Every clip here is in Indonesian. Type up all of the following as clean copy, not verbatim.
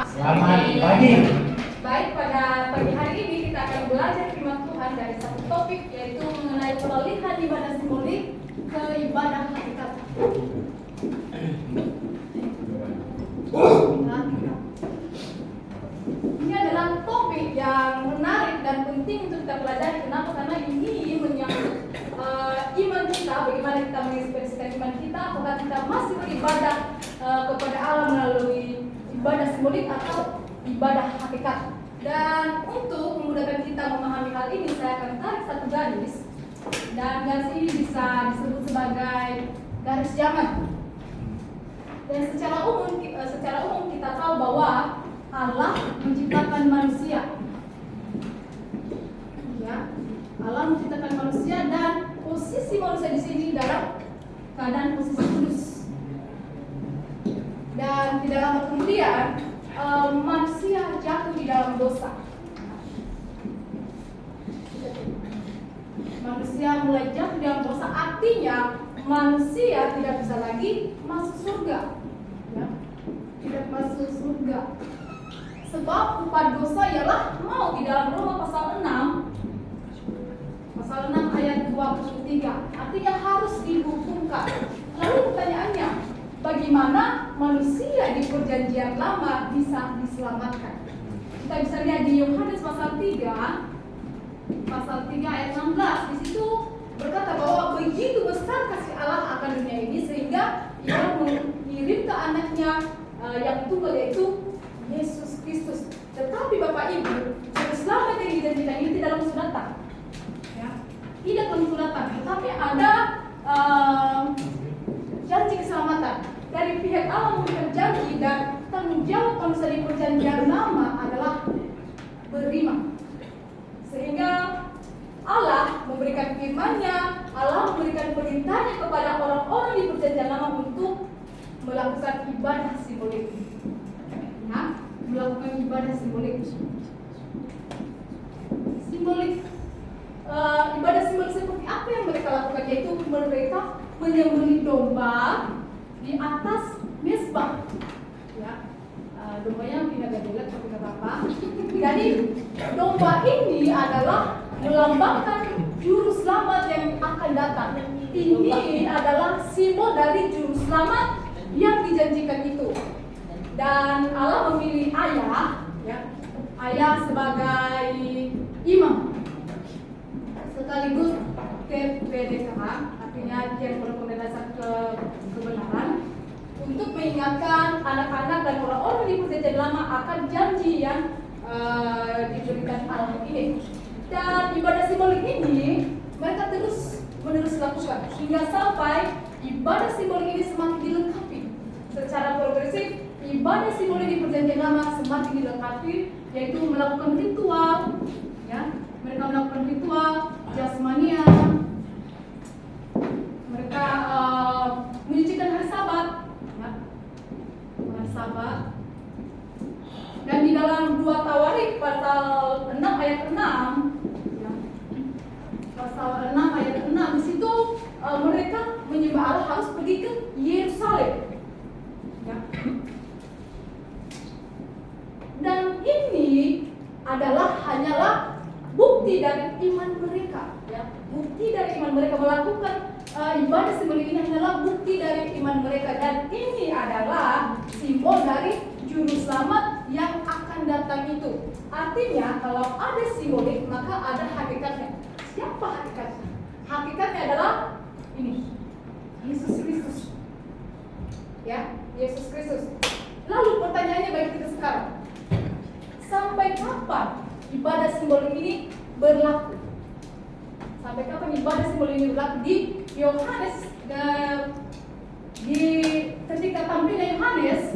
Selamat pagi. Baik, pada pagi hari ini kita akan belajar firman Tuhan dari satu topik, yaitu mengenai peralihan ibadah simbolik ke ibadah hakikat. Ini adalah topik yang menarik dan penting untuk kita pelajari. Kenapa? Karena ini menyangkut iman kita, bagaimana kita mengekspresikan iman kita, apakah kita masih beribadah kepada Allah melalui ibadah simbolik atau ibadah hakikat. Dan untuk memudahkan kita memahami hal ini, saya akan tarik satu garis, dan garis ini bisa disebut sebagai garis zaman. Dan secara umum kita tahu bahwa Allah menciptakan manusia. Ya, Allah menciptakan manusia dan posisi manusia di sini dalam keadaan posisi kudus. Dan tidak lama kemudian manusia jatuh di dalam dosa. Manusia mulai jatuh di dalam dosa, artinya manusia tidak bisa lagi masuk surga. Ya, tidak masuk surga. Sebab upah dosa ialah maut. Di dalam Roma pasal 6 ayat 23. Artinya harus dihukumkan. Lalu pertanyaannya, bagaimana manusia di perjanjian lama bisa diselamatkan? Kita bisa lihat di Yohanes pasal 3 ayat 16. Di situ berkata bahwa begitu besar kasih Allah akan dunia ini sehingga Ia mengirimkan anaknya yang tunggal, yaitu Yesus Kristus. Tetapi Bapak Ibu, juru selamat yang dijanjikan ini tidak langsung datang. Ya, tidak langsung datang, tetapi ada janji keselamatan dari pihak Allah, memberikan janji, dan tanggung jawab manusia di perjanjian lama adalah beriman. Sehingga Allah memberikan firman-Nya, Allah memberikan perintahnya kepada orang-orang di perjanjian lama untuk melakukan ibadah simbolik. Ya, melakukan ibadah simbolik. Ibadah simbolik seperti apa yang mereka lakukan? Yaitu mereka menyembelih domba di atas mezbah. Ya, dombanya tidak lihat tapi tidak apa-apa. Jadi domba ini adalah melambangkan juru selamat yang akan datang. Ini adalah simbol dari juru selamat yang dijanjikan itu. Dan Allah memilih ayah, ya, ayah sebagai imam sekaligus TPDKH, artinya dia merupakan dasar kebenaran, untuk mengingatkan anak-anak dan orang-orang di perjanjian lama akan janji yang diberikan Allah ini. Dan ibadah simbolik ini mereka terus menerus lakukan hingga sampai ibadah simbolik ini semakin dilengkapi secara progresif. Ibadah simbolik di perjanjian lama semakin dilengkapi, yaitu melakukan ritual, ya, mereka melakukan ritual jasmania, mereka menyucikan hari Sabat, ya, hari Sabat. Dan di dalam 2 Tawarik pasal 6 ayat 6, ya, pasal 6 ayat 6, di situ mereka menyembah Allah harus pergi ke Yerusalem. Ya. Dan ini hanyalah bukti dari iman mereka, ya. Bukti dari iman mereka melakukan ibadah simbolik ini hanyalah bukti dari iman mereka, dan ini adalah simbol dari juru selamat yang akan datang itu. Artinya kalau ada simbolik maka ada hakikatnya. Siapa hakikatnya? Hakikatnya adalah ini, Yesus Kristus. Ya, Yesus Kristus. Lalu pertanyaannya bagi kita sekarang, sampai kapan ibadah simbolik ini berlaku? Sampai kapan ibadah simbolik ini berlaku? Di Yohanes, ketika tampilnya Yohanes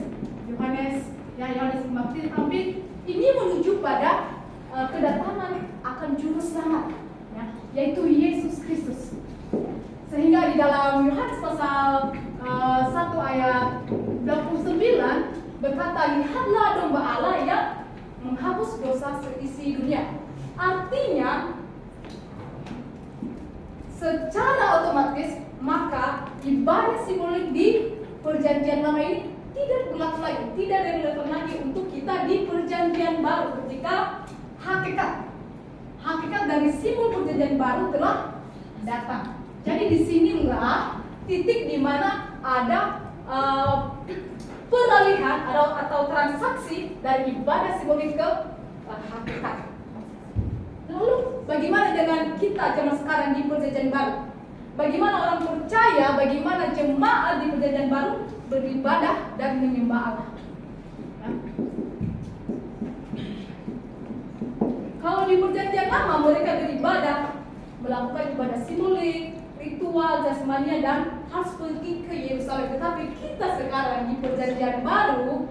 Pembaptis tampil, ini menuju pada kedatangan akan juru selamat, ya, yaitu Yesus Kristus. Sehingga di dalam Yohanes pasal 1 ayat 29 berkata, lihatlah domba Allah yang menghapus dosa seisi dunia. Artinya secara otomatis maka ibadah simbolik di perjanjian lama ini tidak berlaku lagi, tidak relevan lagi untuk kita di perjanjian baru ketika hakikat dari simbol perjanjian baru telah datang. Jadi disinilah titik di mana ada peralihan atau transaksi dari ibadah simbolik ke hakikat. Lalu bagaimana dengan kita zaman sekarang di perjanjian baru? Bagaimana orang percaya, bagaimana jemaat di perjanjian baru beribadah dan menyembah Allah? Ya. Kalau di perjanjian lama mereka beribadah, melakukan ibadah simbolik, ritual, jasmania, dan harus pergi ke Yerusalem. Tetapi kita sekarang di perjanjian baru,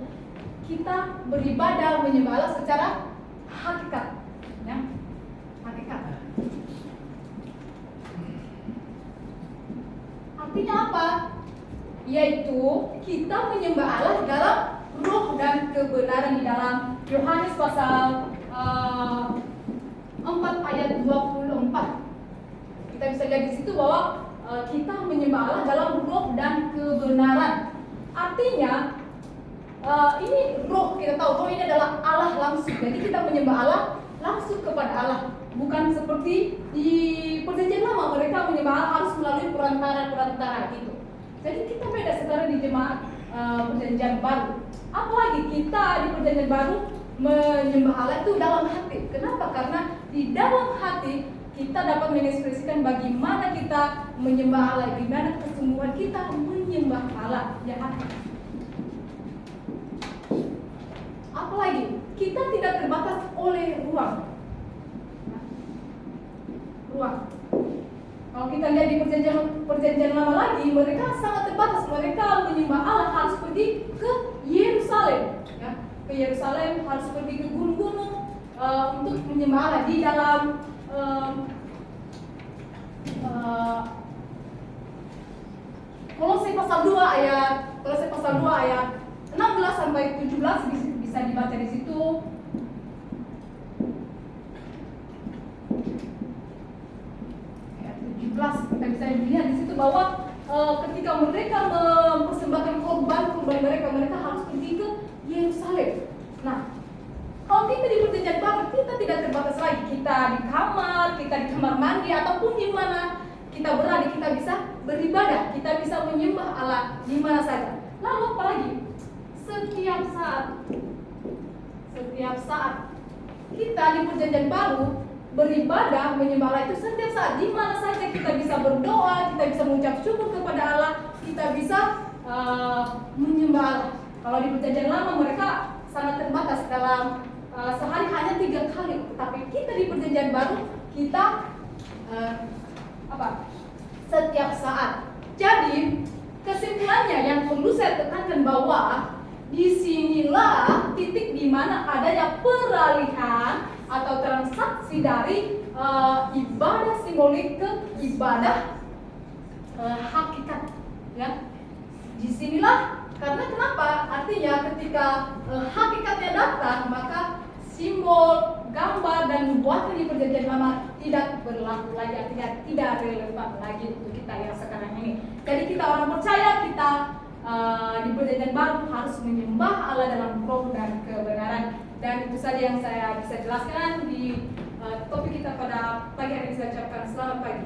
kita beribadah menyembah Allah secara hakikat. Ya. Hakikat. Artinya apa? Yaitu kita menyembah Allah dalam roh dan kebenaran di dalam Yohanes pasal 4 ayat 24. Kita bisa lihat di situ bahwa kita menyembah Allah dalam roh dan kebenaran. Artinya ini roh, kita tahu roh ini adalah Allah langsung. Jadi kita menyembah Allah langsung kepada Allah. Bukan seperti di perjanjian lama mereka menyembah Allah harus melalui perantara gitu. Jadi kita beda sekarang di jemaat perjanjian baru. Apalagi kita di perjanjian baru menyembah Allah itu dalam hati. Kenapa? Karena di dalam hati kita dapat mengekspresikan bagaimana kita menyembah Allah, bagaimana kesungguhan kita menyembah Allah di hati. Apalagi kita tidak terbatas oleh ruang. Kalau kita lihat di perjanjian lama lagi, mereka sangat terbatas. Mereka menyembah Allah harus pergi ke Yerusalem, ya. Ke Yerusalem, harus pergi ke gunung-gunung untuk menyembah Allah di dalam Kolose pasal 2 ayat 16 sampai 17 bisa dibaca di situ. Ayat 17 kita bisa lihat di situ bahwa ketika mereka mempersembahkan korban mereka harus pergi ke Yerusalem. Nah, kalau kita di perjanjian baru, kita tidak terbatas lagi. Kita di kamar mandi, ataupun di mana kita berada, kita bisa beribadah, kita bisa menyembah Allah di mana saja. Lalu apalagi? Setiap saat kita di perjanjian baru beribadah, menyembah Allah itu setiap saat, di mana saja kita bisa berdoa, kita bisa mengucap syukur kepada Allah, kita bisa menyembah Allah. Kalau di perjanjian lama mereka sangat terbatas dalam sehari hanya 3 kali, tapi kita di perjanjian baru kita setiap saat. Jadi kesimpulannya yang perlu saya tekankan bahwa disinilah titik di mana adanya peralihan atau transaksi dari ibadah simbolik ke ibadah hakikat. Ya, disinilah. Karena kenapa? Artinya ketika hakikatnya datang, maka simbol, gambar, dan buatan di perjanjian lama tidak berlaku lagi, artinya tidak relevan lagi untuk kita yang sekarang ini. Jadi kita orang percaya, kita di perjanjian baru harus menyembah Allah dalam roh dan kebenaran. Dan itu saja yang saya bisa jelaskan di topik kita pada pagi hari ini. Saya ucapkan selamat pagi.